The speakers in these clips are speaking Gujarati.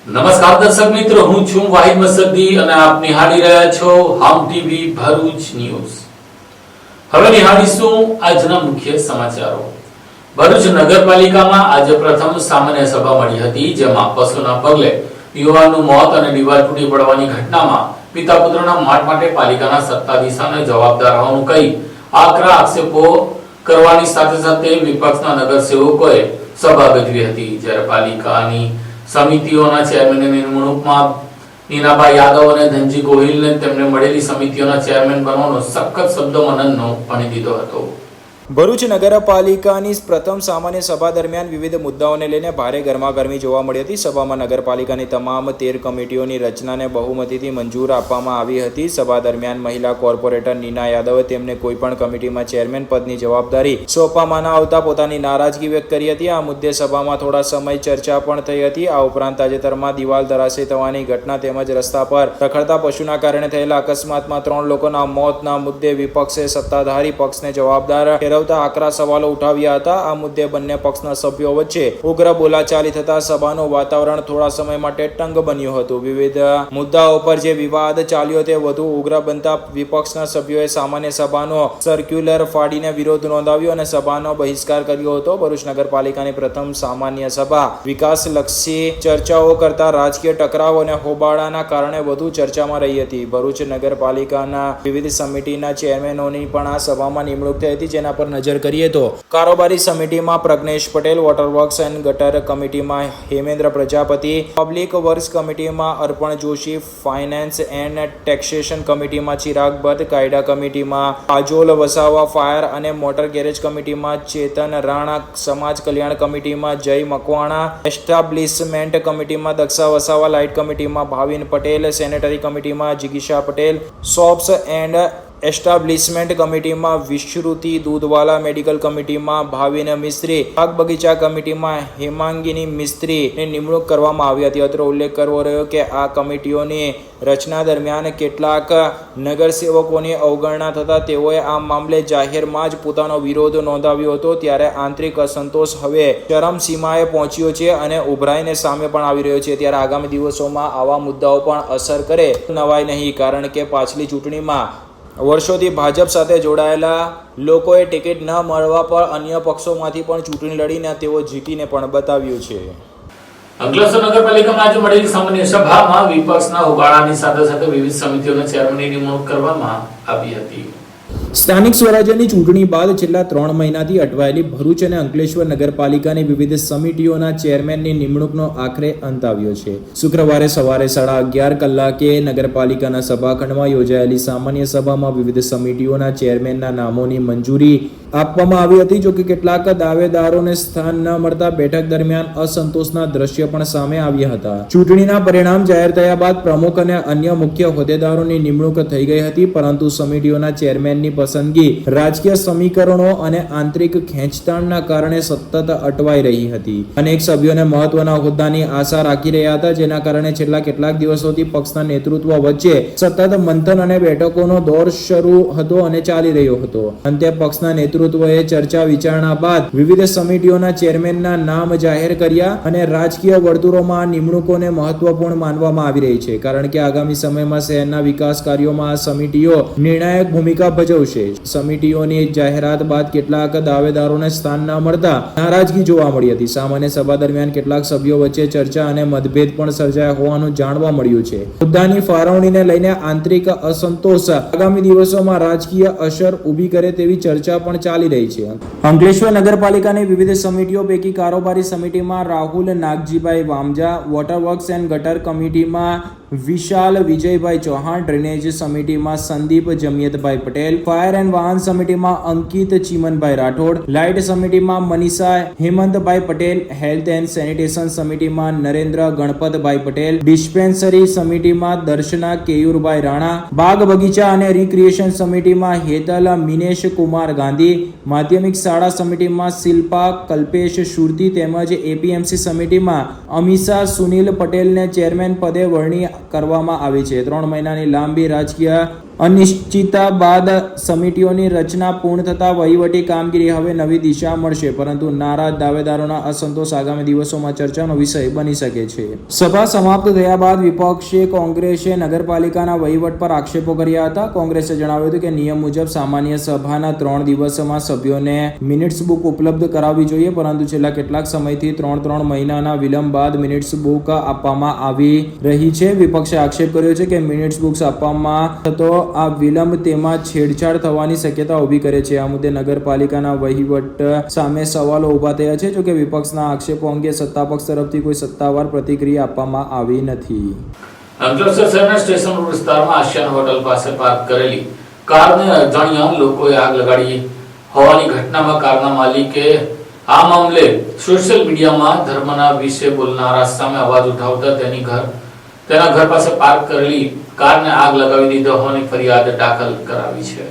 નમસ્કાર દર્શક મિત્રો, હું છું વાહિદ મસદી અને આપ નિહાળી રહ્યા છો હામ ટીવી ભરૂચ ન્યૂઝ. હવે નિહાળીશું આજના મુખ્ય સમાચારો. ભરૂચ નગરપાલિકામાં આજે પ્રથમ સામાન્ય સભા મળી હતી, જેમાં પશુના પગલે યુવાનનું મોત અને દિવાલ તૂટી પડવાની ઘટનામાં પિતા પુત્રના મોત માટે પાલિકાના સત્તાધીશોને જવાબદાર હોવાનું કહી આકરા આક્ષેપો કરવાની સાથે સાથે વિપક્ષના નગરસેવકોએ સભા ગજવી હતી. જ્યારે પાલિકાની સમિતિઓના ચેરમેનની નિમણૂકમાં નીનાભાઈ યાદવ અને ધનજી ગોહિલને તેમને મળેલી સમિતિઓના ચેરમેન બનવાનો સખત શબ્દોમાં નન્નો ભણી દીધો હતો. ભરૂચ નગરપાલિકાની પ્રથમ સામાન્ય સભા દરમિયાન વિવિધ મુદ્દાઓને લઈને ભારે ગરમાગરમી જોવા મળી હતી. સભામાં નગરપાલિકાની તમામ 13 કમિટીઓની રચનાને બહુમતીથી મંજૂર આપવામાં આવી હતી. સભા દરમિયાન મહિલા કોર્પોરેટર નીના યાદવે તેમને કોઈપણ કમિટીમાં ચેરમેન પદની જવાબદારી સોંપવામાં ન આવતા પોતાની નારાજગી વ્યક્ત કરી હતી. આ મુદ્દે સભામાં થોડા સમય ચર્ચા પણ થઈ હતી. આ ઉપરાંત તાજેતરમાં દિવાલ ધરાશયી થવાની ઘટના તેમજ રસ્તા પર રખડતા પશુના કારણે થયેલા અકસ્માતમાં 3 લોકોના મોતના મુદ્દે વિપક્ષે સત્તાધારી પક્ષને જવાબદાર આકરા સવાલો ઉઠાવ્યા હતા. આ મુદ્દે બંને પક્ષના સભ્યો વચ્ચે ઉગ્ર બોલાચાલી થતા સભાનું વાતાવરણ થોડા સમય માટે તંગ બન્યું હતું. વિવિધ મુદ્દાઓ પર જે વિવાદ ચાલ્યો તે વધુ ઉગ્ર બનતા વિપક્ષના સભ્યોએ સામાન્ય સભાનો સર્ક્યુલર ફાડીને વિરોધ નોંધાવ્યો અને સભાનો બહિષ્કાર કર્યો હતો. ભરૂચ નગરપાલિકાની પ્રથમ સામાન્ય સભા વિકાસલક્ષી ચર્ચાઓ કરતા રાજકીય ટકરાવ અને હોબાળાના કારણે વધુ ચર્ચામાં રહી હતી. ભરૂચ નગરપાલિકાના વિવિધ સમિતિના ચેરમેનોની પણ આ સભામાં નિમણૂક થઈ હતી, જેના પર નજર કરીએ તો કારોબારી સમિતિમાં Pragnesh Patel, water works and gutter કમિટીમાં હેમેન્દ્ર પ્રજાપતિ, પબ્લિક વર્ક્સ કમિટીમાં Arpan Joshi, finance and taxation કમિટીમાં ચિરાગ ભટ્ટ, કાયદા કમિટીમાં કાજોલ વસાવા, ફાયર અને મોટર ગેરેજ કમિટીમાં ચેતન રાણા, સમાજ કલ્યાણ કમિટીમાં જય મકવાણા, એસ્ટાબ્લિશમેન્ટ કમિટીમાં દક્ષા વસાવા, લાઇટ કમિટીમાં ભાવિન પટેલ, સેનેટરી કમિટીમાં જિગીશા પટેલ, શોપ્સ એન્ડ એસ્ટાબ્લિશમેન્ટ કમિટીમાં વિશ્રુતિ દૂધવાલા, મેડિકલ કમિટીમાં ભાવિન મિસ્ત્રી, બાગ બગીચા કમિટીમાં હેમાંગીની મિસ્ત્રીની નિમણૂક કરવામાં આવી હતી. અત્રે ઉલ્લેખ કરવો રહ્યો કે આ કમિટીઓની રચના દરમિયાન કેટલાક નગરસેવકોની અવગણના થતા તેઓએ આ મામલે જાહેરમાં જ પોતાનો વિરોધ નોંધાવ્યો હતો. ત્યારે આંતરિક અસંતોષ હવે ચરમસીમાએ પહોંચ્યો છે અને ઉભરાઈને સામે પણ આવી રહ્યો છે. ત્યારે આગામી દિવસોમાં આવા મુદ્દાઓ પણ અસર કરે નવાય નહીં, કારણ કે પાછલી ચૂંટણીમાં વર્ષોથી ભાજપ સાથે જોડાયેલા લોકોએ ટિકિટ ન મળવા પર અન્ય પક્ષોમાંથી પણ ચૂંટણી લડીને તેઓ જીતીને પણ બતાવ્યું છે. અંકલેશ્વર નગરપાલિકામાં આજે મળેલી સામાન્ય સભામાં વિપક્ષના હોબાળાની સાથે સાથે વિવિધ સમિતિઓના ચેરમેનની નિમણૂક કરવામાં આવી હતી. સ્થાનિક સ્વરાજ્યની ચૂંટણી બાદ છેલ્લા 3 મહિનાથી અટવાયેલી ભરૂચ અને અંકલેશ્વર નગરપાલિકાની વિવિધ સમિતિઓના ચેરમેનની નિમણૂકનો આખરે અંત આવ્યો છે. શુક્રવારે સવારે 11:30 કલાકે નગરપાલિકાના સભાખંડમાં યોજાયેલી સામાન્ય સભામાં વિવિધ સમિતિઓના ચેરમેનના નામોની મંજૂરી આપવામાં આવી હતી. જોકે કેટલાક દાવેદારોને સ્થાન ન મળતા બેઠક દરમિયાન અસંતોષના દ્રશ્ય પણ સામે આવ્યા હતા. ચૂંટણીના પરિણામ જાહેર થયા બાદ પ્રમુખ અને અન્ય મુખ્ય હોદ્દેદારોની નિમણૂક થઈ ગઈ હતી, પરંતુ સમિતિઓના ચેરમેનની પસંદગી રાજકીય સમીકરણો અને આંતરિક ખેંચતાણના કારણે સતત અટવાઈ રહી હતી. અનેક સભ્યોને મહત્વના હોદ્દાની આશા રાખી રહ્યા હતા, જેના કારણે છેલ્લા કેટલાક દિવસોથી પક્ષના નેતૃત્વ વચ્ચે સતત મંથન અને બેઠકોનો દોર શરૂ હતો અને ચાલી રહ્યો હતો. અંતે પક્ષના નેતૃત્વએ ચર્ચા વિચારણા બાદ વિવિધ સમિતિઓના ચેરમેનના નામ જાહેર કર્યા અને રાજકીય વર્તુળોમાં નિમણૂકોને મહત્વપૂર્ણ માનવામાં આવી રહી છે, કારણ કે આગામી સમયમાં શહેરના વિકાસ કાર્યોમાં આ સમિતિઓ નિર્ણાયક ભૂમિકા ભજવશે. સમિતિઓની જાહેરાત બાદ કેટલાક દાવેદારોને સ્થાન ન મળતા નારાજગી જોવા મળી હતી. સામાન્ય સભા દરમિયાન કેટલાક સભ્યો વચ્ચે ચર્ચા અને મતભેદ પણ સર્જાયા હોવાનું જાણવા મળ્યું છે. મુદ્દાની ફાળવણીને લઈને આંતરિક અસંતોષ આગામી દિવસોમાં રાજકીય અસર ઊભી કરે તેવી ચર્ચા પણ ચાલી રહી છે. અંકલેશ્વર નગરપાલિકાની વિવિધ સમિતિઓ પૈકી કારોબારી સમિતિમાં Rahul Nagjibhai Vamja, water works and gutter કમિટીમાં વિશાલ વિજયભાઈ ચૌહાણ, ડ્રેનેજ સમિતિમાં સંદીપ જમિયતભાઈ પટેલ, ફાયર એન્ડ વાહન સમિતિમાં અંકિત ચીમનભાઈ રાઠોડ, લાઇટ સમિતિમાં Manisha Hemantbhai Patel, health and sanitation સમિતિમાં નરેન્દ્ર ગણપતભાઈ પટેલ, ડિસ્પેન્સરી સમિતિમાં દર્શના કેયુરભાઈ રાણા, બાગ બગીચા અને રિક્રિએશન સમિતિમાં હેતલ મિનેશ કુમાર ગાંધી, માધ્યમિક શાળા સમિતિમાં શિલ્પા કલ્પેશ સુરતી તેમજ એપીએમસી સમિતિમાં અમીષા સુનિલ પટેલને ચેરમેન પદે વરણી કરવામાં આવી છે. 3 મહિનાની લાંબી રાજકીય અનિશ્ચિતતા બાદ સમિતિઓની રચના પૂર્ણ થતા વહીવટી કામગીરી હવે નવી દિશા મળશે, પરંતુ નારાજ દાવેદારોના અસંતોષ આગામી દિવસોમાં ચર્ચાનો વિષય બની શકે છે. સભા સમાપ્ત થયા બાદ વિપક્ષે કોંગ્રેસે નગરપાલિકાના વહીવટ પર આક્ષેપો કર્યા હતા. કોંગ્રેસે જણાવ્યું હતું કે નિયમ મુજબ સામાન્ય સભાના 3 દિવસમાં સભ્યોને મિનિટ્સ બુક ઉપલબ્ધ કરાવવી જોઈએ, પરંતુ છેલ્લા કેટલાક સમયથી 3 મહિનાના વિલંબ બાદ મિનિટ્સ બુક આપવામાં આવી રહી છે. વિપક્ષે આક્ષેપ કર્યો છે કે મિનિટ્સ બુક્સ આપવામાં થતો આ વિલંબ તેમાં છેડછાડ થવાની શક્યતા ઊભી કરે છે. આ મુદ્દે નગરપાલિકાના વહીવટ સામે સવાલો ઊભા થયા છે. જોકે વિપક્ષના આક્ષેપો અંગે સત્તાપક્ષ તરફથી કોઈ સત્તાવાર પ્રતિક્રિયા આપવામાં આવી નથી. અંકલેશ્વર શહેરના સ્ટેશન રોડ વિસ્તારમાં આશિયાના હોટલ પાસે પાર્ક કરેલી કારને અજાણ્યા લોકોએ આગ લગાડી હોવાની ઘટનામાં કારના માલિકે આ મામલે સોશિયલ મીડિયામાં ધર્મના વિશે બોલનારા સામે અવાજ ઉઠાવતા તેના ઘર પાસે પાર્ક કરેલી કારને આગ લગાવી દીધો હોવાની ફરિયાદ દાખલ કરાવી છે.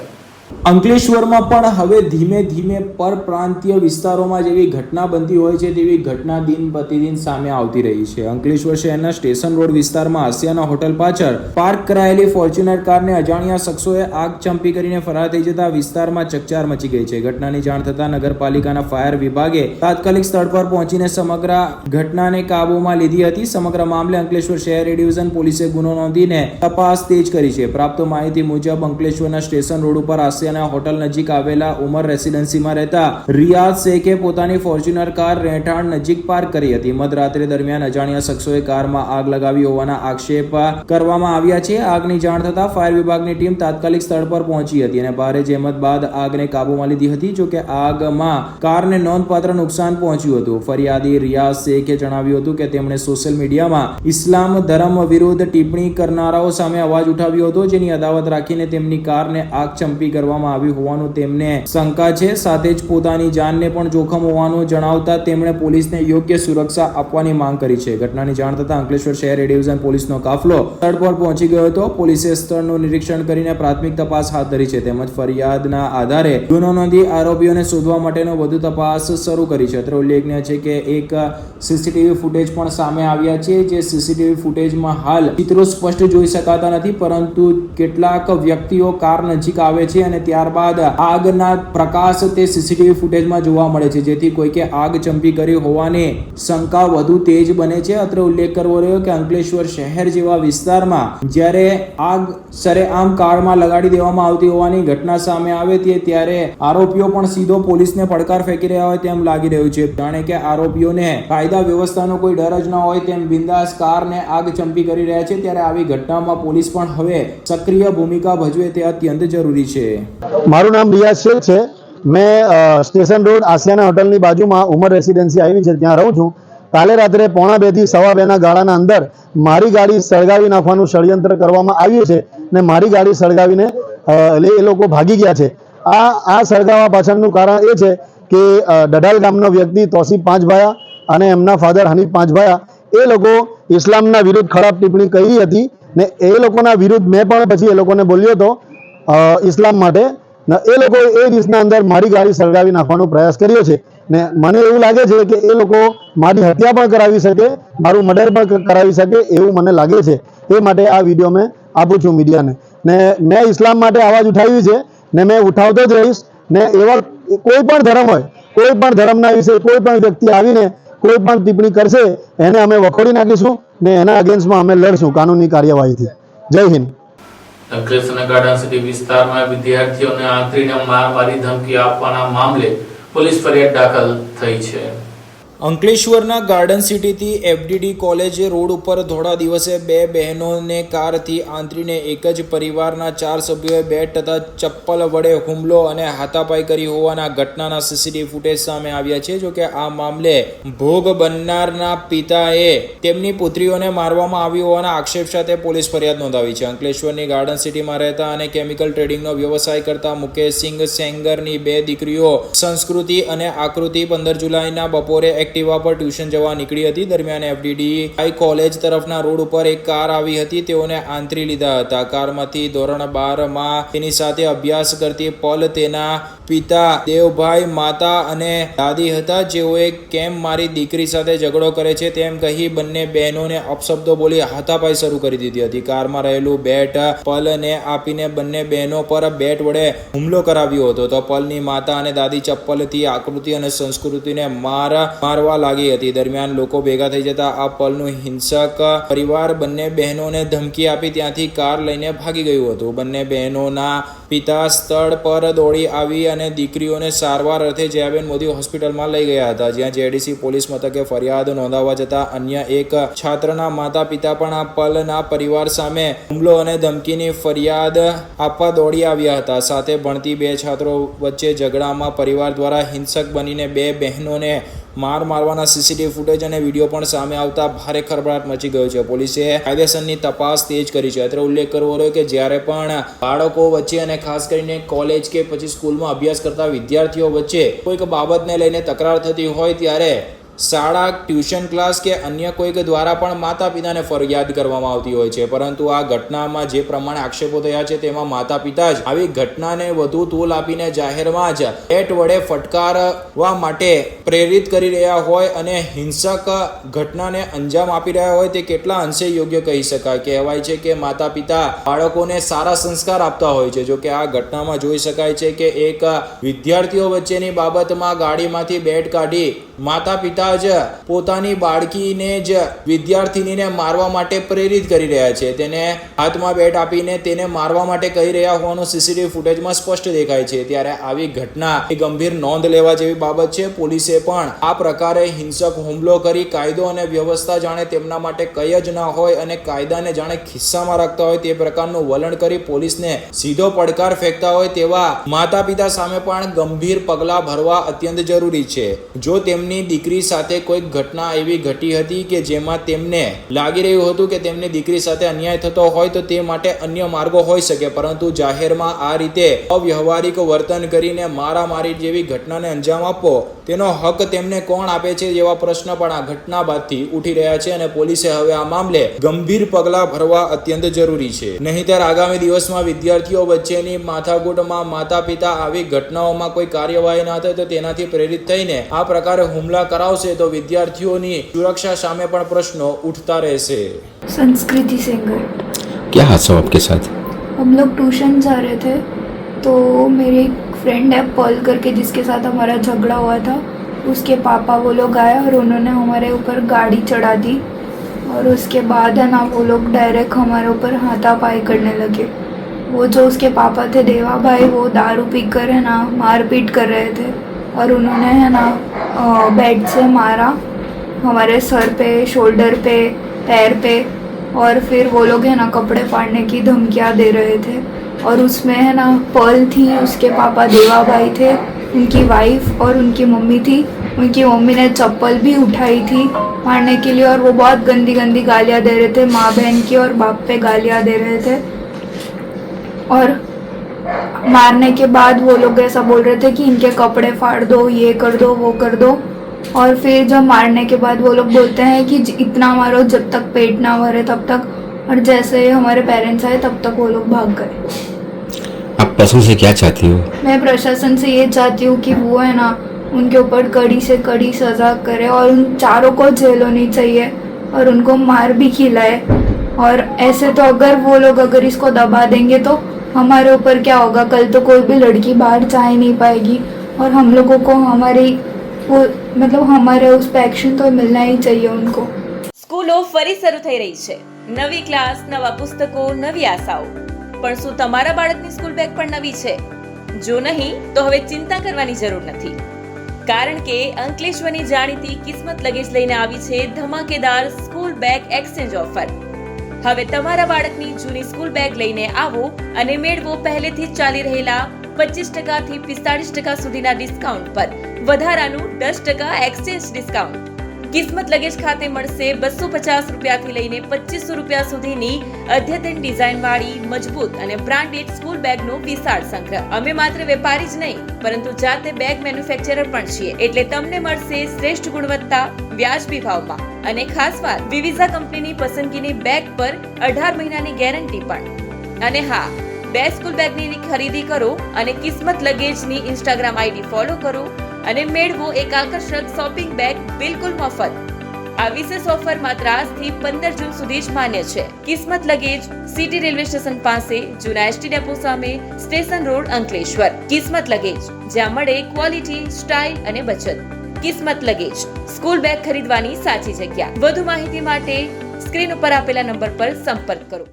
અંકલેશ્વરમાં પણ હવે ધીમે ધીમે પરપ્રાંતીય વિસ્તારોમાં જેવી ઘટના બનતી હોય છે તેવી ઘટના દિન પ્રતિદિન સામે આવતી રહી છે. અંકલેશ્વર શહેરના સ્ટેશન રોડ વિસ્તારમાં આસિયાના હોટલ પાછળ પાર્ક કરાયેલી ફોર્ચ્યુનર કારને અજાણ્યા શખ્સોએ આગ ચંપી કરીને ફરાર થઈ જતા વિસ્તારમાં ચકચાર મચી ગઈ છે. ઘટનાની જાણ થતાં નગરપાલિકાના ફાયર વિભાગે તાત્કાલિક સ્થળ પર પહોંચીને સમગ્ર ઘટનાને કાબૂમાં લીધી હતી. સમગ્ર મામલે અંકલેશ્વર શહેર એ ડિવિઝન પોલીસે ગુનો નોંધીને તપાસ તેજ કરી છે. પ્રાપ્ત માહિતી મુજબ અંકલેશ્વરના સ્ટેશન રોડ ઉપર આસિયાના હોટલ નજીક આવેલા ઉમર રેસિડેન્સીમાં રહેતા રિયાઝ શેખે પોતાની ફોર્ચ્યુનર કાર રહેઠાણ નજીક પાર્ક કરી હતી. મધરાત્રે દરમિયાન અજાણ્યા શખ્સોએ કારમાં આગ લગાવી હોવાના આક્ષેપ કરવામાં આવ્યા છે. આગની જાણ થતાં ફાયર વિભાગની ટીમ તાત્કાલિક સ્થળ પર પહોંચી હતી અને ભારે જહેમત બાદ આગને કાબૂમાં લીધી હતી. જોકે આગમાં કારને નોંધપાત્ર નુકસાન પહોંચ્યું હતું. ફરિયાદી રિયાઝ શેખે જણાવ્યું હતું કે તેમણે સોશિયલ મીડિયામાં ઇસ્લામ ધર્મ વિરુદ્ધ ટિપ્પણી કરનારાઓ સામે અવાજ ઉઠાવ્યો હતો, જેની અદાવત રાખીને તેમની કારને આગ ચંપી કરવામાં આવી હોવાનું તેમને શંકા છે. સાથે જ પોતાની જાનને પણ જોખમ હોવાનું જણાવતા તેમણે પોલીસને યોગ્ય સુરક્ષા આપવાની માંગ કરી છે. ઘટનાની જાણ થતાં અંકલેશ્વર શહેર એ ડિવિઝન પોલીસનો કાફલો સ્થળ પર પહોંચી ગયો હતો. પોલીસે સ્થળનું નિરીક્ષણ કરીને પ્રાથમિક તપાસ હાથ ધરી છે. તેમજ ફરિયાદના આધારે ગુનો નોંધી આરોપીઓને શોધવા માટેનો વધુ તપાસ શરૂ કરી છે. અત્રે ઉલ્લેખનીય છે કે એક સીસીટીવી ફૂટેજ પણ સામે આવ્યા છે. જે સીસીટીવી ફૂટેજમાં હાલ ચિત્રો સ્પષ્ટ જોઈ શકાતા નથી, પરંતુ કેટલાક વ્યક્તિઓ કાર નજીક આવે છે અને ત્યારબાદ આગના પ્રકાશ તે સીસીટીવી ફૂટેજમાં જોવા મળે છે, જેથી કોઈકે આગ ચંપી કરી હોવાની શંકા વધુ તેજ બને છે. અત્રે ઉલ્લેખ કરવો રહ્યો કે અંકલેશ્વર શહેર જેવા વિસ્તારમાં જ્યારે આગ સરેઆમ કારમાં લગાડી દેવામાં આવતી હોવાની ઘટના સામે આવે ત્યારે આરોપીઓ પણ સીધો પોલીસને પડકાર ફેંકી રહ્યા હોય તેમ લાગી રહ્યું છે. જાણે કે આરોપીઓને કાયદા વ્યવસ્થાનો કોઈ ડર જ ન હોય તેમ બિંદાસ કારને આગ ચંપી કરી રહ્યા છે. ત્યારે આવી ઘટનામાં પોલીસ પણ હવે સક્રિય ભૂમિકા ભજવે તે અત્યંત જરૂરી છે. મારું નામ રિયાઝ શેખ છે. મેં સ્ટેશન રોડ આસિયાના હોટલની બાજુમાં ઉમર રેસિડેન્સી આવી છે, ત્યાં રહું છું. કાલે રાત્રે 1:30 થી 2:15 ગાળાના અંદર મારી ગાડી સળગાવી નાખવાનું ષડયંત્ર કરવામાં આવ્યું છે ને મારી ગાડી સળગાવીને એ લોકો ભાગી ગયા છે. આ સળગાવવા પાછળનું કારણ એ છે કે ડઢાલ ગામનો વ્યક્તિ તોસીફ પાંચભાયા અને એમના ફાધર હનીફ પાંચભાયા એ લોકો ઇસ્લામના વિરુદ્ધ ખરાબ ટિપ્પણી કરી હતી ને એ લોકોના વિરુદ્ધ મેં પણ પછી એ લોકોને બોલ્યો હતો ઇસ્લામ માટે. એ લોકો એ રીતના અંદર મારી ગાડી સળગાવી નાખવાનો પ્રયાસ કર્યો છે ને મને એવું લાગે છે કે એ લોકો મારી હત્યા પણ કરાવી શકે, મારું મર્ડર પણ કરાવી શકે એવું મને લાગે છે. એ માટે આ વિડીયો મેં આપું છું મીડિયાને. ને મેં ઇસ્લામ માટે અવાજ ઉઠાવી છે ને મેં ઉઠાવતો જ રહીશ. ને એવા કોઈ પણ ધર્મ હોય, કોઈ પણ ધર્મના વિશે કોઈ પણ વ્યક્તિ આવીને કોઈ પણ ટિપ્પણી કરશે એને અમે વખોડી નાખીશું ને એના અગેન્સ્ટમાં અમે લડશું કાનૂની કાર્યવાહીથી. જય હિન્દ. અંકલેશ્વરના ગાર્ડન સિટી વિસ્તારમાં વિદ્યાર્થીઓને આંતરીને માર મારી ધમકી આપવાના મામલે પોલીસ ફરિયાદ દાખલ થઈ છે. અંકલેશ્વરના ગાર્ડન સિટીથી એફડીડી કોલેજ રોડ ઉપર થોડા દિવસે 2 બહેનોને કારથી આંતરીને એક જ પરિવારના 4 સભ્યોએ બેટ તથા ચપ્પલ વડે હુમલો અને હાથાપાઈ કરી હોવાના ઘટનાના સીસીટીવી ફૂટેજ સામે આવ્યા છે. જોકે આ મામલે ભોગ બનનારના પિતાએ તેમની પુત્રીઓને મારવામાં આવી હોવાના આક્ષેપ સાથે પોલીસ ફરિયાદ નોંધાવી છે. અંકલેશ્વરની ગાર્ડન સિટીમાં રહેતા અને કેમિકલ ટ્રેડિંગનો વ્યવસાય કરતા મુકેશસિંહ સેંગરની 2 દીકરીઓ સંસ્કૃતિ અને આકૃતિ 15 જુલાઈના બપોરે એક્ટિવા પર ટ્યુશન જવા નીકળી હતી. દરમિયાન એફડીડી હાઈ કોલેજ તરફના રોડ ઉપર એક કાર આવી હતી. તેઓને આંતરી લીધા હતા. કારમાંથી ધોરણ 12 માં તેની સાથે અભ્યાસ કરતી પલ તેના પિતા દેવભાઈ, માતા અને દાદી હતા, જેઓએ કેમ મારી દીકરી સાથે ઝઘડો કરે છે તેમ કહી બંને બહેનોને અપશબ્દો બોલી હાથાપાઈ શરૂ કરી દીધી હતી. કારમાં રહેલું બેટ પલને આપીને બંને બહેનો પર બેટ વડે હુમલો કરાવ્યો હતો. તો પલની માતા અને દાદી ચપ્પલથી આકૃતિ અને સંસ્કૃતિને મારવા લાગી હતી. દરમિયાન લોકો ભેગા થઈ જતા આ પલનું હિંસક પરિવાર બંને બહેનોને ધમકી આપી ત્યાંથી કાર લઈને ભાગી ગયું હતું. બંને બહેનોના પિતા સ્થળ પર દોડી આવી અને દીકરીઓને સારવાર અર્થે જયાબેન મોદી હોસ્પિટલમાં લઈ ગયા હતા, જ્યાં જેડીસી પોલીસ મથકે ફરિયાદ નોંધાવવા જતા અન્ય એક છાત્રના માતા પિતા પણ આ પલના પરિવાર સામે હુમલો અને ધમકીની ફરિયાદ આપવા દોડી આવ્યા હતા. સાથે ભણતી બે છાત્રો વચ્ચે ઝઘડામાં પરિવાર દ્વારા હિંસક બનીને બે બહેનોને મારવાના સીસીટીવી ફૂટેજ અને વિડીયો પણ સામે આવતા ભારે ખળભળાટ મચી ગયો છે. પોલીસે કાયદેસરની તપાસ તેજ કરી છે. અત્યારે ઉલ્લેખ કરવો રહ્યો કે જ્યારે પણ બાળકો વચ્ચે અને ખાસ કરીને કોલેજ કે પછી સ્કૂલમાં અભ્યાસ કરતા વિદ્યાર્થીઓ વચ્ચે કોઈક બાબતને લઈને તકરાર થતી હોય ત્યારે શાળા, ટ્યુશન ક્લાસ કે અન્ય કોઈક દ્વારા પણ માતા પિતાને ફરિયાદ કરવામાં આવતી હોય છે. પરંતુ આ ઘટનામાં જે પ્રમાણે આક્ષેપો થયા છે તેમાં માતા પિતા જ આવી ઘટનાને વધુ તોલ આપીને જાહેરમાં જ બેટ વડે ફટકારવા માટે પ્રેરિત કરી રહ્યા હોય અને હિંસક ઘટનાને અંજામ આપી રહ્યા હોય તે કેટલા અંશે યોગ્ય કહી શકાય. કહેવાય છે કે માતા પિતા બાળકોને સારા સંસ્કાર આપતા હોય છે. જો કે આ ઘટનામાં જોઈ શકાય છે કે એક વિદ્યાર્થીઓ વચ્ચેની બાબતમાં ગાડીમાંથી બેટ કાઢી માતા પિતા જ પોતાની બાળકીને જ વિદ્યાર્થીનીને મારવા માટે પ્રેરિત કરી રહ્યા છે. તેને હાથમાં બેટ આપીને તેને મારવા માટે કહી રહ્યા હોવાનું સીસીટીવી ફૂટેજમાં સ્પષ્ટ દેખાય છે. ત્યારે આવી ઘટના એ ગંભીર નોંધ લેવા જેવી બાબત છે. પોલીસે પણ આ પ્રકારે હિંસક હુમલો કરી કાયદો અને વ્યવસ્થા જાણે તેમના માટે કંઈ જ ના હોય અને કાયદાને જાણે ખિસ્સામાં રાખતા હોય તે પ્રકારનું વલણ કરી પોલીસને સીધો પડકાર ફેંકતા હોય તેવા માતા પિતા સામે પણ ગંભીર પગલાં ભરવા અત્યંત જરૂરી છે. જો તેમની દીકરી સાથે કોઈક ઘટના એવી ઘટી હતી કે જેમાં તેમને લાગી રહ્યું હતું કે તેમની દીકરી સાથે અન્યાય થતો હોય તો તે માટે અન્ય માર્ગો હોઈ શકે, પરંતુ જાહેરમાં આ રીતે અવ્યવહારિક વર્તન કરીને મારામારી જેવી ઘટનાને અંજામ આપવો તેનો હક તેમને કોણ આપે છે જેવા પ્રશ્ન પણ આ ઘટના બાદથી ઉઠી રહ્યા છે. અને પોલીસે હવે આ મામલે ગંભીર પગલાં ભરવા અત્યંત જરૂરી છે. નહીંતર આગામી દિવસમાં વિદ્યાર્થીઓ વચ્ચેની માથાકૂટમાં માતા પિતા આવી ઘટનાઓમાં કોઈ કાર્યવાહી ના થાય તો તેનાથી પ્રેરિત થઈને આ પ્રકારે હુમલા કરાવશે તો વિદ્યાર્થીઓની સુરક્ષા સામે પણ પ્રશ્નો उठता રહેશે. संस्कृति सिंगर। क्या हादसा हुआ आपके साथ? हम लोग ट्यूशन जा रहे थे तो मेरे एक फ्रेंड है पॉल करके जिसके साथ हमारा झगड़ा हुआ था, उसके पापा वो लोग आए और उन्होंने हमारे ऊपर गाड़ी चढ़ा दी और उसके बाद है ना वो लोग डायरेक्ट हमारे ऊपर हाथापाई करने लगे. वो जो उसके पापा थे देवा भाई, वो दारू पीकर है ना मारपीट कर रहे थे और उन्होंने है ना बेड से मारा हमारे सर पे, शोल्डर पे, पैर पे और फिर वो लोग है ना कपड़े फाड़ने की धमकियाँ दे रहे थे. और उसमें है ना पर्ल थी, उसके पापा देवा भाई थे, उनकी वाइफ और उनकी मम्मी थी. उनकी मम्मी ने चप्पल भी उठाई थी मारने के लिए और वो बहुत गंदी गंदी गालियाँ दे रहे थे, माँ बहन की और बाप पे गालियाँ दे रहे थे. और मारने के बाद वो लोग ऐसा बोल रहे थे कि इनके कपड़े फाड़ दो, ये कर दो, वो कर दो. और फिर जब मारने के बाद वो लोग बोलते हैं कि इतना मारो जब तक पेट ना भरे तब तक. और जैसे हमारे पेरेंट्स आए तब तक वो लोग भाग गए. आप प्रशासन से क्या चाहती हो? मैं प्रशासन से ये चाहती हूँ कि वो है ना उनके ऊपर कड़ी से कड़ी सज़ा करे और उन चारों को जेल होनी चाहिए और उनको मार भी खिलाए. और ऐसे तो अगर वो लोग अगर इसको दबा देंगे तो हमारे ऊपर क्या होगा? कल तो कोई भी लड़की बाहर जा ही नहीं पाएगी और हम लोगों को हमारी वो मतलब हमारे उस पे एक्शन तो मिलना ही चाहिए उनको. સ્કૂલો ફરી શરૂ થઈ રહી છે. નવી ક્લાસ, નવા પુસ્તકો, નવી આશાઓ. પણ શું તમારા બાળકની સ્કૂલ બેગ પણ નવી છે? જો નહીં તો હવે ચિંતા કરવાની જરૂર નથી, કારણ કે અંકલેશ્વરની જાણીતી કિસ્મત લગેજ લઈને આવી છે ધમાકેદાર સ્કૂલ બેગ એક્સચેન્જ ઓફર. હવે તમારા બાળકની જૂની સ્કૂલ બેગ લઈને આવો અને મેળવો પહેલેથી ચાલી રહેલા 25% થી 45% સુધીના ડિસ્કાઉન્ટ પર વધારાનું 10% એક્સચેન્જ ડિસ્કાઉન્ટ. કિસ્મત લગેજ ખાતે મળશે 250 રૂપિયાથી લઈને 2500 રૂપિયા સુધીની અદ્યતન ડિઝાઇન વાળી મજબૂત અને બ્રાન્ડેડ સ્કૂલ બેગનો વિશાળ સંગ્રહ. અમે માત્ર વેપારી જ નહીં પરંતુ જાતે બેગ મેન્યુફેક્ચરર પણ છીએ, એટલે તમને મળશે શ્રેષ્ઠ ગુણવત્તા, વ્યાજબી ભાવમાં અને ખાસ વાત, વિવિઝા કંપનીની પસંદગીની બેગ પર 18 મહિનાની ગેરંટી પણ. અને હા, 2 સ્કૂલ બેગની ખરીદી કરો અને કિસ્મત લગેજની ઇન્સ્ટાગ્રામ આઈડી ફોલો કરો અને મેળવો એક આકર્ષક શોપિંગ બેગ બિલકુલ મફત. આ વિશેષ ઓફર માત્ર આજથી 15 જૂન સુધી જ માન્ય છે. કિસ્મત લગેજ, સિટી રેલવે સ્ટેશન પાસે, જૂના એસટી ડેપો સામે, સ્ટેશન રોડ, અંકલેશ્વર. કિસ્મત લગેજ, જ્યાં મળે ક્વોલિટી, સ્ટાઇલ અને બચત. કિસ્મત લગેજ, સ્કૂલ બેગ ખરીદવાની સાચી જગ્યા. વધુ માહિતી માટે સ્ક્રીન ઉપર આપેલા નંબર પર સંપર્ક કરો.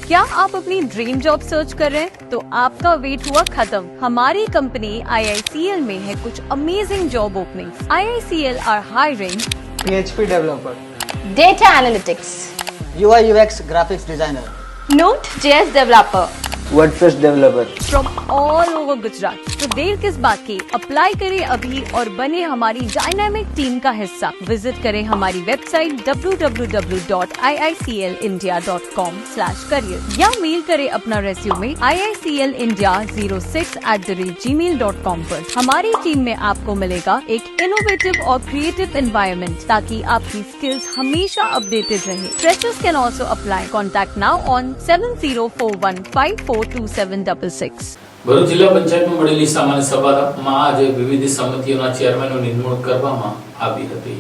क्या आप अपनी ड्रीम जॉब सर्च कर रहे हैं? तो आपका वेट हुआ खत्म. हमारी कंपनी IICL में है कुछ amazing job openings. IICL are hiring PHP developer, Data Analytics, UI UX graphics designer, Node.js developer, WordPress developer. From all over Gujarat. तो देर किस बात की, अप्लाई करें अभी और बने हमारी डायनामिक टीम का हिस्सा. विजिट करें हमारी वेबसाइट www.iiclindia.com/career या मेल करें अपना रेज्यूमे iiclindia06@gmail.com पर. हमारी टीम में आपको मिलेगा एक इनोवेटिव और क्रिएटिव एनवायरनमेंट ताकि आपकी स्किल्स हमेशा अपडेटेड रहे. Freshers can also apply. Contact now on 7041542766. Bharuch જિલ્લા પંચાયતમાં મળેલી સામાન્ય સભામાં આજે વિવિધ સમિતિઓના ચેરમેનોની નિમણૂક કરવામાં આવી હતી.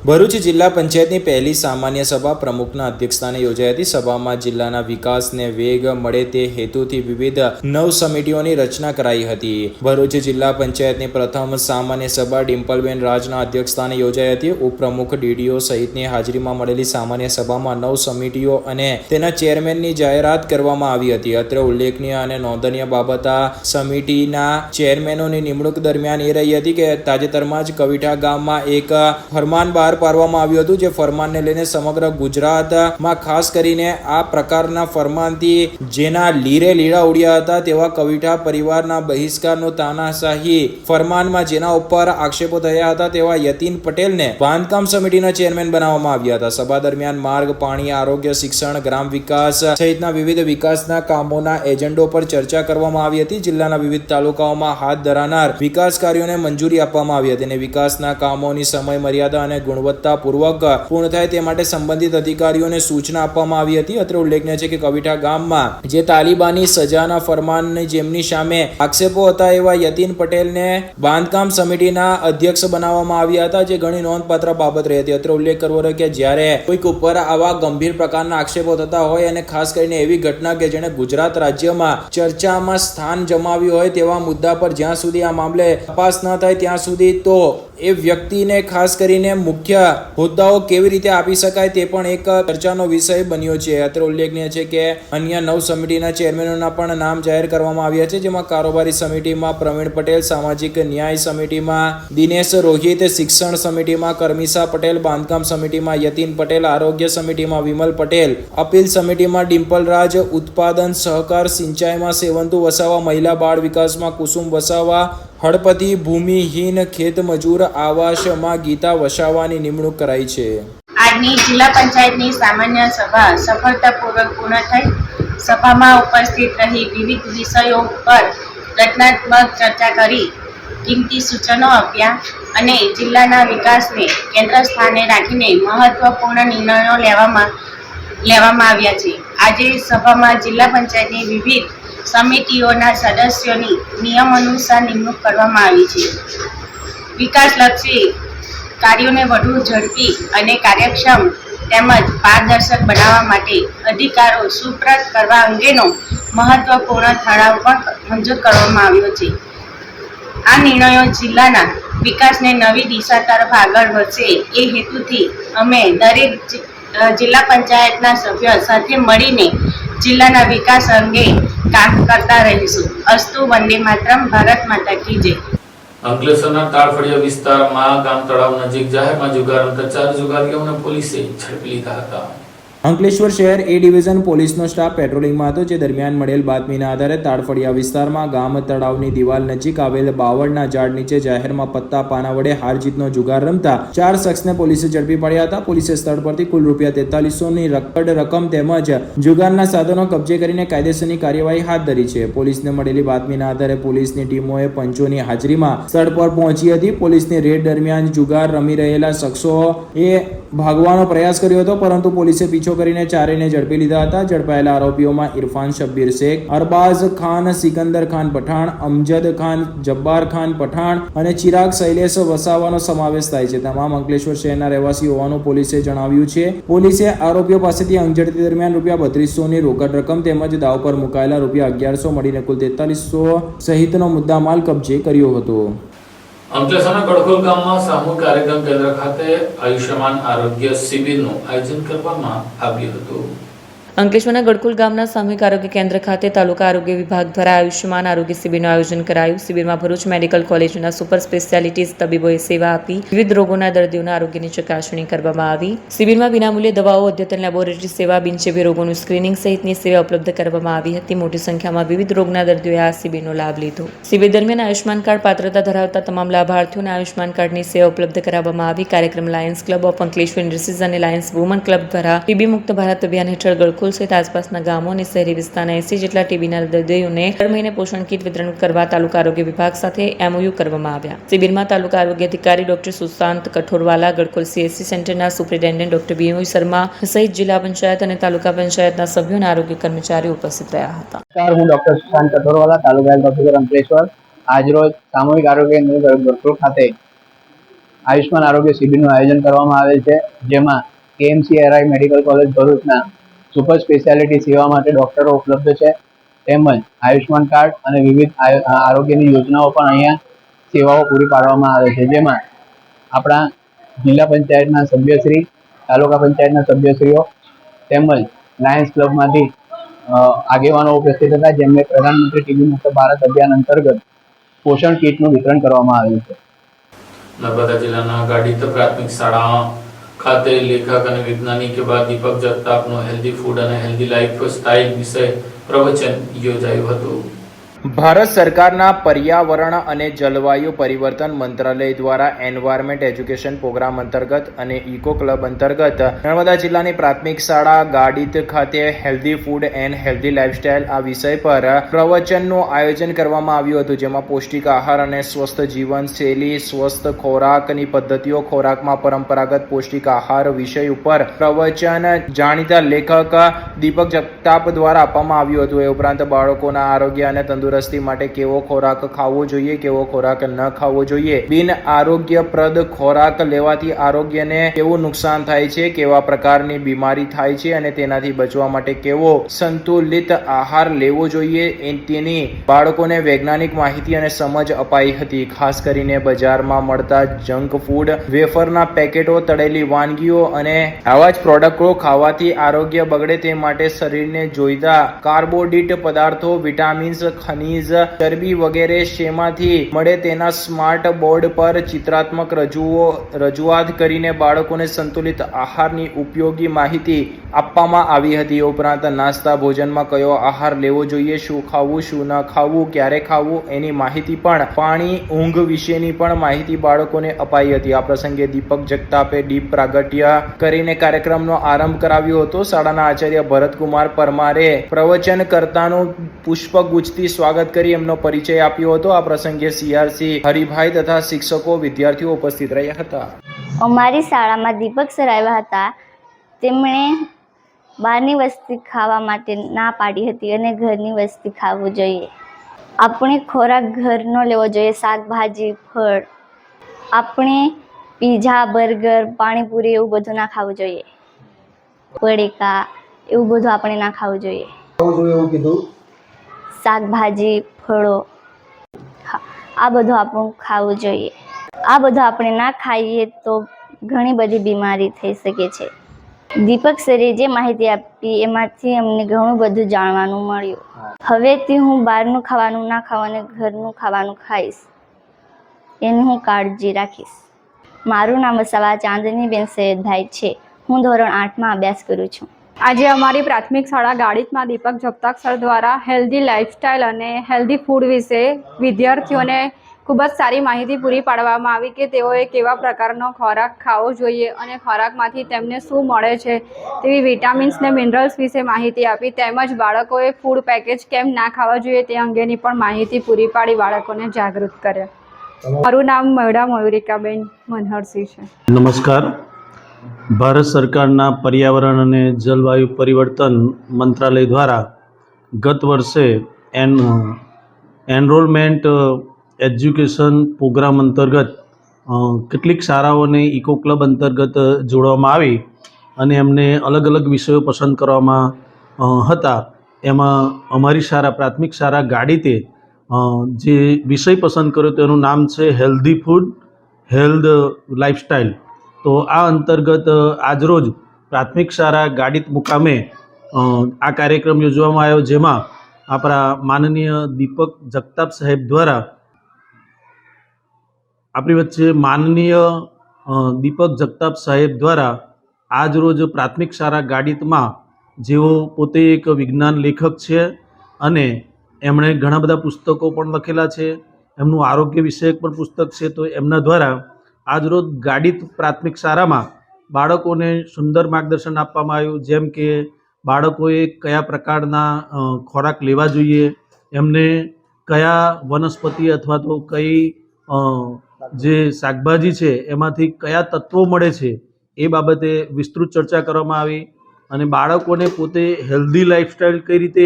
ભરૂચ જિલ્લા પંચાયતની પહેલી સામાન્ય સભા પ્રમુખના અધ્યક્ષસ્થાને યોજાઈ હતી. સભામાં જિલ્લાના વિકાસને વેગ મળે તે હેતુથી વિવિધ 9 સમિતિઓની રચના કરાઈ હતી. ભરૂચ જિલ્લા પંચાયતની પ્રથમ સામાન્ય સભા ડિમ્પલબેન રાજના અધ્યક્ષસ્થાને યોજાઈ હતી. ઉપપ્રમુખ DDO સહિતની હાજરીમાં મળેલી સામાન્ય સભામાં 9 સમિતિઓ અને તેના ચેરમેનની જાહેરાત કરવામાં આવી હતી. અત્રે ઉલ્લેખનીય અને નોંધનીય બાબત આ સમિતિના ચેરમેનોની નિમણૂક દરમિયાન એ રહી હતી કે તાજેતરમાં જ કવિઠા ગામમાં એક ફરમાન બહાર પાડવામાં આવ્યું હતું. જે ફરમાનને લઈને સમગ્ર ગુજરાતમાં ખાસ કરીને આ પ્રકારના ફરમાનથી જેના લીરે લીડા ઉડ્યા હતા તેવા કવિઠા પરિવારના બહિષ્કારનો તાનાશાહી ફરમાનમાં જેના ઉપર આક્ષેપો થયા હતા તેવા યતીન પટેલને બાંધકામ સમિતિના ચેરમેન બનાવવામાં આવ્યા હતા. સભા દરમિયાન માર્ગ, પાણી, આરોગ્ય, શિક્ષણ, ગ્રામ વિકાસ સહિતના વિવિધ વિકાસના કામોના એજન્ડો પર ચર્ચા કરવામાં આવી હતી. જિલ્લાના વિવિધ તાલુકાઓમાં હાથ ધરાનાર વિકાસ કાર્યોને મંજૂરી આપવામાં આવી હતી અને વિકાસના કામોની સમય મર્યાદા અને ગુણવત્તાપૂર્વક પૂર્ણ થાય તે માટે સંબંધિત અધિકારીઓને સૂચના આપવામાં આવી હતી. અત્રે ઉલ્લેખનીય છે કે કવિઠા ગામમાં જે તાલિબાની સજાના ફરમાનની જેમની સામે આક્ષેપો હતા એવા યતીન પટેલને બાંધકામ સમિતિના અધ્યક્ષ બનાવવામાં આવ્યા હતા, જે ઘણી નોંધપાત્ર બાબત રહી હતી. અત્રે ઉલ્લેખ કરવો રહ્યો કે જ્યારે કોઈક ઉપર આવા ગંભીર પ્રકારના આક્ષેપો થતા હોય અને ખાસ કરીને એવી ઘટના કે જેણે ગુજરાત રાજ્યમાં ચર્ચામાં સ્થાન જમાવ્યું હોય તેવા મુદ્દા પર જ્યાં સુધી આ મામલે તપાસ ન થાય ત્યાં સુધી તો એ વ્યક્તિને ખાસ કરીને મુક્ત મુખ્ય હોદ્દાઓ કેવી રીતે આપી શકાય તે પણ એક ચર્ચાનો વિષય બન્યો છે. અત્રે ઉલ્લેખનીય છે કે અન્ય 9 સમિતિના ચેરમેનોના પણ નામ જાહેર કરવામાં આવ્યા છે, જેમાં કારોબારી સમિતિમાં પ્રવીણ પટેલ, સામાજિક ન્યાય સમિતિમાં દિનેશ રોહિત, શિક્ષણ સમિતિમાં કરમીશા પટેલ, બાંધકામ સમિતિમાં યતીન પટેલ, આરોગ્ય સમિતિમાં વિમલ પટેલ, અપીલ સમિતિમાં ડિમ્પલ રાજ, ઉત્પાદન સહકાર સિંચાઈમાં સેવંતુ વસાવા, મહિલા બાળ વિકાસમાં કુસુમ વસાવા, હળપતિ ભૂમિહીન ખેત મજૂર આવાસમાં ગીતા વસાવાની નિમણૂક કરાઈ છે. આજની જિલ્લા પંચાયતની સામાન્ય સભા સફળતાપૂર્વક પૂર્ણ થઈ. સભામાં ઉપસ્થિત રહી વિવિધ વિષયો પર રચનાત્મક ચર્ચા કરી, કિંમતી સૂચનો આપ્યા અને જિલ્લાના વિકાસને કેન્દ્ર સ્થાને રાખીને મહત્વપૂર્ણ નિર્ણયો લેવામાં આવ્યા છે. આજે સભામાં જિલ્લા પંચાયતની વિવિધ સમિતિઓના સદસ્યોની નિયમ અનુસાર નિમણૂક કરવામાં આવી છે. વિકાસલક્ષી કાર્યોને વધુ ઝડપી અને કાર્યક્ષમ તેમજ પારદર્શક બનાવવા માટે અધિકારો સુપ્રત કરવા અંગેનો મહત્વપૂર્ણ ઠરાવ પણ મંજૂર કરવામાં આવ્યો છે. આ નિર્ણયો જિલ્લાના વિકાસને નવી દિશા તરફ આગળ વધશે એ હેતુથી અમે દરેક જિલ્લા પંચાયતના સભ્યો સાથે મળીને જિલ્લાના વિકાસ અંગે કામ કરતા રહીશું. અસ્તુ વંદે માતરમ. ભારત માતા કી જય. અંકલેશ્વરના તાળફળિયા વિસ્તારમાં ગામ તળાવ નજીક જાહેરમાં જુગાર રમતા 4 જુગારીઓને પોલીસે ઝડપી લીધા હતા. અંકલેશ્વર શહેર એ ડિવિઝન પોલીસનો સ્ટાફ પેટ્રોલિંગમાં હતો, જે દરમિયાન મળેલ બાતમીના આધારે તાળફળિયા વિસ્તારમાં ગામ તળાવની દિવાલ નજીક આવેલ બાવળના ઝાડ નીચે જાહેરમાં પત્તા પાના વડે હાર જીતનો જુગાર રમતા 4 શખ્સને પોલીસે ઝડપી પડ્યા હતા. પોલીસે સ્થળ પરથી કુલ ₹4300ની રોકડ રકમ તેમજ જુગારના સાધનો કબજે કરીને કાયદેસરની કાર્યવાહી હાથ ધરી છે. પોલીસને મળેલી બાતમીના આધારે પોલીસની ટીમોએ પંચોની હાજરીમાં સ્થળ પર પહોંચી હતી. પોલીસની રેડ દરમિયાન જુગાર રમી રહેલા શખ્સોએ ભાગવાનો પ્રયાસ કર્યો હતો, પરંતુ પોલીસે પીછો કરીને ચારેયને ઝડપી લીધા હતા. ઝડપાયેલા આરોપીઓમાં ઇરફાન શબ્બીર શેખ, અરબાઝ ખાન, સિકંદર ખાન પઠાણ, અમજદ ખાન, જબ્બાર ખાન પઠાણ અને ચિરાગ શૈલેષ વસાવાનો સમાવેશ થાય છે. તમામ અંકલેશ્વર શહેરના રહેવાસી હોવાનું પોલીસે જણાવ્યું છે. પોલીસે આરોપીઓ પાસેથી અંગઝડતી દરમિયાન ₹3200ની રોકડ રકમ તેમજ દાવ પર મુકાયેલા ₹1100 મળીને કુલ 4300 સહિતનો મુદ્દામાલ કબજે કર્યો હતો. અંકલેશ્વરના ગડખોલ ગામમાં સામૂહિક કાર્યક્રમ કેન્દ્ર ખાતે આયુષ્યમાન આરોગ્ય શિબિરનું આયોજન કરવામાં આવ્યું હતું. અંકલેશ્વરના ગડખોલ ગામના સામૂહિક આરોગ્ય કેન્દ્ર ખાતે તાલુકા આરોગ્ય વિભાગ દ્વારા આયુષ્યમાન આરોગ્ય શિબિરનું આયોજન કરાયું. શિબિરમાં ભરૂચ મેડિકલ કોલેજના સુપર સ્પેશિયાલિટીઝ તબીબોએ સેવા આપી વિવિધ રોગોના દર્દીઓના આરોગ્યની ચકાસણી કરવામાં આવી. શિબિરમાં વિનામૂલ્યે દવાઓ, અદ્યતન લેબોરેટરી સેવા, બિનચેપી રોગોનું સ્ક્રીનિંગ સહિતની સેવા ઉપલબ્ધ કરવામાં આવી હતી. મોટી સંખ્યામાં વિવિધ રોગના દર્દીઓએ આ શિબિરનો લાભ લીધો. શિબિર દરમિયાન આયુષ્યમાન કાર્ડ પાત્રતા ધરાવતા તમામ લાભાર્થીઓને આયુષ્યમાન કાર્ડની સેવા ઉપલબ્ધ કરાવવામાં આવી. કાર્યક્રમ Lions club of Ankleshwar nurses અને લાયન્સ વુમન ક્લબ દ્વારા ટીબી મુક્ત ભારત અભિયાન હેઠળ ગડખોલ સહિત આસપાસના ગામો અને શહેરી વિસ્તારના 80 જેટલા ટીબીના દર્દીઓને દર મહિને પોષણ કીટ વિતરણ કરવા તાલુકા આરોગ્ય વિભાગ સાથે MOU કરવામાં આવ્યા. શિબિરમાં તાલુકા આરોગ્ય અધિકારી ડોક્ટર સુશાંત કઠોરવાલા, ગડખોલ CHC સેન્ટરના સુપ્રિન્ટેન્ડન્ટ ડોક્ટર BU શર્મા સહિત જિલ્લા પંચાયત અને તાલુકા પંચાયતના સભ્યો અને આરોગ્ય કર્મચારીઓ ઉપસ્થિત રહ્યા હતા. હું ડોક્ટર સુશાંત કઠોરવાલા, તાલુકા હેલ્થ ઓફિસર અંકલેશ્વર. આજરોજ સામૂહિક આરોગ્ય કેન્દ્ર ગડખોલ ખાતે આયુષ્માન આરોગ્ય શિબિરનું આયોજન કરવામાં આવેલ છે, જેમાં KMCRI મેડિકલ કોલેજ ભરૂચના સુપર સ્પેશિયાલિટી સેવા માટે ડોક્ટરો ઉપલબ્ધ છે, તેમજ આયુષ્માન કાર્ડ અને વિવિધ આરોગ્યની યોજનાઓ પણ અહીંયા સેવાઓ પૂરી પાડવામાં આવે છે, જેમાં આપણા જિલ્લા પંચાયતના સભ્યશ્રી, તાલુકા પંચાયતના સભ્યશ્રીઓ તેમજ લાયન્સ ક્લબમાંથી આગેવાનો ઉપસ્થિત હતા, જેમને પ્રધાનમંત્રી ટીબી મુક્ત ભારત અભિયાન અંતર્ગત પોષણ કીટનું વિતરણ કરવામાં આવ્યું છે. નર્મદા જિલ્લાના ગાડીત પ્રાથમિક શાળા ખાતે લેખક અને વૈજ્ઞાનિક એવા દીપક જગતાપનું હેલ્ધી ફૂડ અને હેલ્ધી લાઈફ સ્ટાઇલ વિશે પ્રવચન યોજાયું હતું. ભારત સરકારના પર્યાવરણ અને જલવાયુ પરિવર્તન મંત્રાલય દ્વારા એન્વાયરમેન્ટ એજ્યુકેશન પ્રોગ્રામ અંતર્ગત અને ઇકો ક્લબ અંતર્ગત નર્મદા જિલ્લાની પ્રાથમિક શાળા ગાડીત ખાતે healthy food and healthy lifestyle આ વિષય પર પ્રવચનનું આયોજન કરવામાં આવ્યું હતું, જેમાં પૌષ્ટિક આહાર અને સ્વસ્થ જીવનશૈલી, સ્વસ્થ ખોરાકની પદ્ધતિઓ, ખોરાકમાં પરંપરાગત પૌષ્ટિક આહાર વિષય ઉપર પ્રવચન જાણીતા લેખક દીપક જગતાપ દ્વારા આપવામાં આવ્યું હતું. એ ઉપરાંત બાળકોના આરોગ્ય અને તંદુરસ્ત તંદુરસ્તી માટે કેવો ખોરાક ખાવો જોઈએ, કેવો ખોરાક ન ખાવો જોઈએ, બિન આરોગ્યપ્રદ ખોરાક લેવાથી આરોગ્યને કેવું નુકસાન થાય છે, કેવા પ્રકારની બીમારી થાય છે અને તેનાથી બચવા માટે કેવો સંતુલિત આહાર લેવો જોઈએ તેની બાળકોને વૈજ્ઞાનિક માહિતી અને સમજ અપાઈ હતી. ખાસ કરીને બજારમાં મળતા જંક ફૂડ, વેફરના પેકેટો, તળેલી વાનગીઓ અને આવા જ પ્રોડક્ટો ખાવાથી આરોગ્ય બગડે તે માટે શરીરને જોઈતા કાર્બોહાઈડ્રેટ પદાર્થો, વિટામિન્સ, ખનીજ, ચરબી વગેરે શેમાંથી મળે તેના સ્માર્ટ બોર્ડ પર ચિત્રાત્મક રજૂઆત કરીને બાળકોને સંતુલિત આહારની ઉપયોગી માહિતી આપવામાં આવી હતી. ઉપરાંત નાસ્તા ભોજનમાં કયો આહાર લેવો જોઈએ, શું ખાવું, શું ન ખાવું, ક્યારે ખાવું એની માહિતી પણ, પાણી, ઊંઘ વિશેની પણ માહિતી બાળકોને અપાઈ હતી. આ પ્રસંગે દીપક જગતાપે દીપ પ્રાગટ્ય કરીને કાર્યક્રમનો આરંભ કરાવ્યો હતો. શાળાના આચાર્ય ભરતકુમાર પરમારે પ્રવચનકર્તાનું પુષ્પગુચ્છથી સ્વાગત કરી એમનો પરિચય આપ્યો હતો. આ પ્રસંગે CRC હરિભાઈ તથા શિક્ષકો, વિદ્યાર્થીઓ ઉપસ્થિત રહ્યા હતા. અમારી શાળામાં દીપક સર આવ્યા હતા. તેમણે બહારની વસ્તુ ખાવા માટે ના પાડી હતી અને ઘરની વસ્તુ ખાવું જોઈએ. આપણે ખોરાક ઘરનો લેવો જોઈએ, શાકભાજી, ફળ. આપણે પીઝા, બર્ગર, પાણીપુરી એવું બધું ના ખાવું જોઈએ. પડીકા એવું બધું આપણે ના ખાવું જોઈએ. શાકભાજી, ફળો, આ બધું આપણું ખાવું જોઈએ. આ બધું આપણે ના ખાઈએ તો ઘણી બધી બીમારી થઈ શકે છે. દીપક સરે જે માહિતી આપી એમાંથી અમને ઘણું બધું જાણવાનું મળ્યું. હવેથી હું બહારનું ખાવાનું ના ખાઉં અને ઘરનું ખાવાનું ખાઈશ, એની હું કાળજી રાખીશ. મારું નામ વસાવા ચાંદનીબેન સૈયદભાઈ છે. હું ધોરણ 8માં અભ્યાસ કરું છું. આજે અમારી પ્રાથમિક શાળા ગાડિતમાં દીપક જગતાપ સર દ્વારા હેલ્ધી લાઇફસ્ટાઇલ અને હેલ્ધી ફૂડ વિશે વિદ્યાર્થીઓને ખૂબ જ સારી માહિતી પૂરી પાડવામાં આવી કે તેઓએ કેવા પ્રકારનો ખોરાક ખાવો જોઈએ અને ખોરાકમાંથી તેમને શું મળે છે તેવી વિટામિન્સ ને મિનરલ્સ વિશે માહિતી આપી. તેમજ બાળકોએ ફૂડ પેકેજ કેમ ના ખાવા જોઈએ તે અંગેની પણ માહિતી પૂરી પાડી બાળકોને જાગૃત કર્યા. મારું નામ મૈડા મયુરિકાબેન મનહરસિંહ છે. નમસ્કાર. ભારત સરકારના પર્યાવરણ અને જલવાયુ પરિવર્તન મંત્રાલય દ્વારા ગત વર્ષે એનરોલમેન્ટ એજ્યુકેશન પ્રોગ્રામ અંતર્ગત કેટલીક શાળાઓને ઇકો ક્લબ અંતર્ગત જોડવામાં આવી અને એમને અલગ અલગ વિષયો પસંદ કરવામાં હતા. એમાં અમારી શાળા પ્રાથમિક શાળા ગાડીતે જે વિષય પસંદ કર્યો તેનું નામ છે હેલ્ધી ફૂડ, હેલ્થ લાઇફસ્ટાઇલ. તો આ અંતર્ગત આજરોજ પ્રાથમિક શાળા ગાડિત મુકામે આ કાર્યક્રમ યોજવામાં આવ્યો, જેમાં આપણા માનનીય દીપક જગતાપ સાહેબ દ્વારા આપણી વચ્ચે દીપક જગતાપ સાહેબ દ્વારા આજરોજ પ્રાથમિક શાળા ગાડિતમાં, જેઓ પોતે એક વિજ્ઞાન લેખક છે અને એમણે ઘણા બધા પુસ્તકો પણ લખેલા છે, એમનું આરોગ્ય વિષયક પણ પુસ્તક છે, તો એમના દ્વારા આજરોજ ગાડિત પ્રાથમિક શાળામાં બાળકોને સુંદર માર્ગદર્શન આપવામાં આવ્યું. જેમ કે બાળકોએ કયા પ્રકારના ખોરાક લેવા જોઈએ, એમને કયા વનસ્પતિ અથવા તો કઈ જે શાકભાજી છે એમાંથી કયા તત્વો મળે છે એ બાબતે વિસ્તૃત ચર્ચા કરવામાં આવી અને બાળકોને પોતે હેલ્ધી લાઇફસ્ટાઇલ કઈ રીતે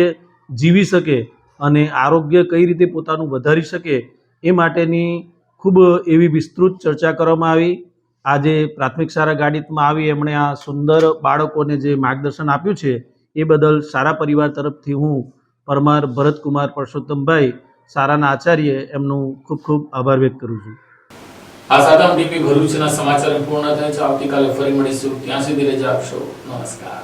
જીવી શકે અને આરોગ્ય કઈ રીતે પોતાનું વધારી શકે એ માટેની ખૂબ એવી વિસ્તૃત ચર્ચા કરવામાં આવી. આજે પ્રાથમિક શાળા ગાડિતમાં આવી એમણે આ સુંદર બાળકોને જે માર્ગદર્શન આપ્યું છે એ બદલ શાળા પરિવાર તરફથી હું પરમાર ભરતકુમાર પરસોત્તમભાઈ, શાળાના આચાર્ય, એમનું ખૂબ ખૂબ આભાર વ્યક્ત કરું છું. આ સાથે ટીવી ભરૂચના સમાચાર પૂર્ણ થાય છે. આવતીકાલે ફરી મળીશું. ત્યાં સુધી રજા આપશો. નમસ્કાર.